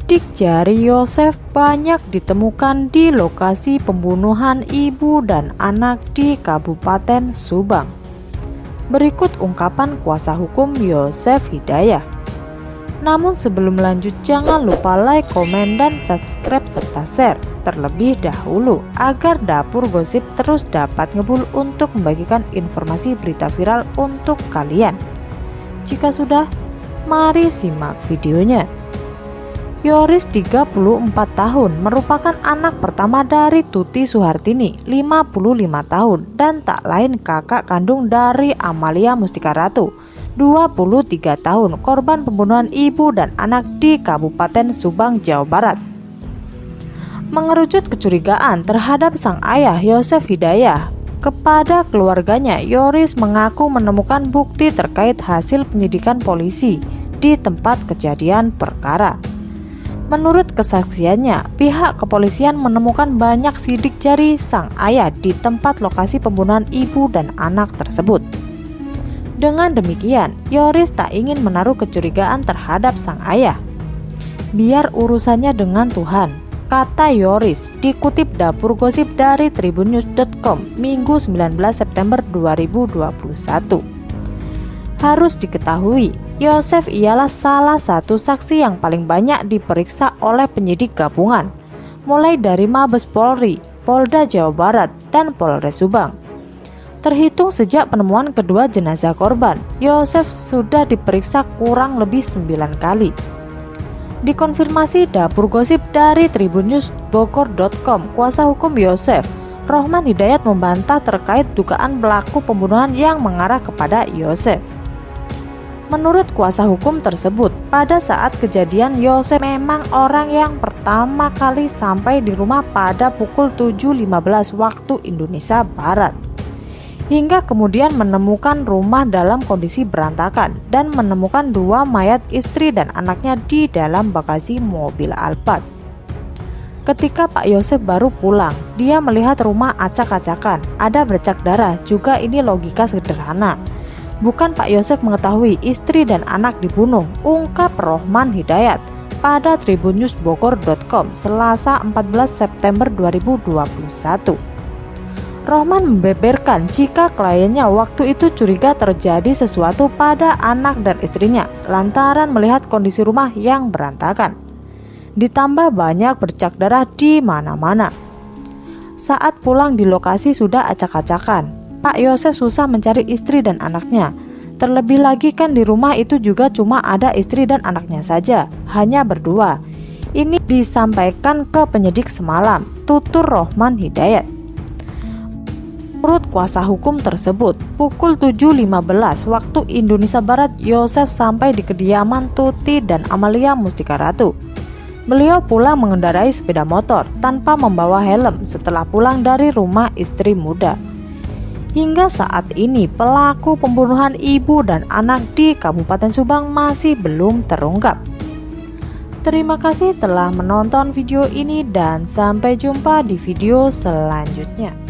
Sidik jari Yosef banyak ditemukan di lokasi pembunuhan ibu dan anak di Kabupaten Subang. Berikut ungkapan kuasa hukum Yosef Hidayah. Namun sebelum lanjut, jangan lupa like, komen, dan subscribe serta share terlebih dahulu agar Dapur Gosip terus dapat ngebul untuk membagikan informasi berita viral untuk kalian. Jika sudah, mari simak videonya. Yoris 34 tahun merupakan anak pertama dari Tuti Suhartini 55 tahun dan tak lain kakak kandung dari Amalia Mustika Ratu 23 tahun, korban pembunuhan ibu dan anak di Kabupaten Subang, Jawa Barat. Mengerucut kecurigaan terhadap sang ayah Yosef Hidayah, kepada keluarganya Yoris mengaku menemukan bukti terkait hasil penyidikan polisi di tempat kejadian perkara. Menurut kesaksiannya, pihak kepolisian menemukan banyak sidik jari sang ayah di tempat lokasi pembunuhan ibu dan anak tersebut. Dengan demikian, Yoris tak ingin menaruh kecurigaan terhadap sang ayah. Biar urusannya dengan Tuhan, kata Yoris, dikutip Dapur Gosip dari tribunnews.com Minggu 19 September 2021. Harus diketahui, Yosef ialah salah satu saksi yang paling banyak diperiksa oleh penyidik gabungan, mulai dari Mabes Polri, Polda Jawa Barat, dan Polres Subang. Terhitung sejak penemuan kedua jenazah korban, Yosef sudah diperiksa kurang lebih 9 kali. Dikonfirmasi Dapur Gosip dari tribunnews.bogor.com, kuasa hukum Yosef, Rohman Hidayat membantah terkait dugaan pelaku pembunuhan yang mengarah kepada Yosef. Menurut kuasa hukum tersebut, pada saat kejadian Yosef memang orang yang pertama kali sampai di rumah pada pukul 7.15 waktu Indonesia Barat. Hingga kemudian menemukan rumah dalam kondisi berantakan dan menemukan dua mayat istri dan anaknya di dalam bagasi mobil Alphard. Ketika Pak Yosef baru pulang, dia melihat rumah acak-acakan, ada bercak darah, juga ini logika sederhana. Bukan Pak Yosef mengetahui istri dan anak dibunuh, ungkap Rohman Hidayat pada tribunnews.bogor.com Selasa 14 September 2021. Rohman membeberkan jika kliennya waktu itu curiga terjadi sesuatu pada anak dan istrinya lantaran melihat kondisi rumah yang berantakan. Ditambah banyak bercak darah di mana-mana. Saat pulang di lokasi sudah acak-acakan. Pak Yosef susah mencari istri dan anaknya. Terlebih lagi kan di rumah itu juga cuma ada istri dan anaknya saja, hanya berdua. Ini disampaikan ke penyidik semalam, tutur Rohman Hidayat. Menurut kuasa hukum tersebut, pukul 7.15 waktu Indonesia Barat, Yosef sampai di kediaman Tuti dan Amalia Mustika Ratu. Beliau pulang mengendarai sepeda motor tanpa membawa helm setelah pulang dari rumah istri muda. Hingga saat ini, pelaku pembunuhan ibu dan anak di Kabupaten Subang masih belum terungkap. Terima kasih telah menonton video ini dan sampai jumpa di video selanjutnya.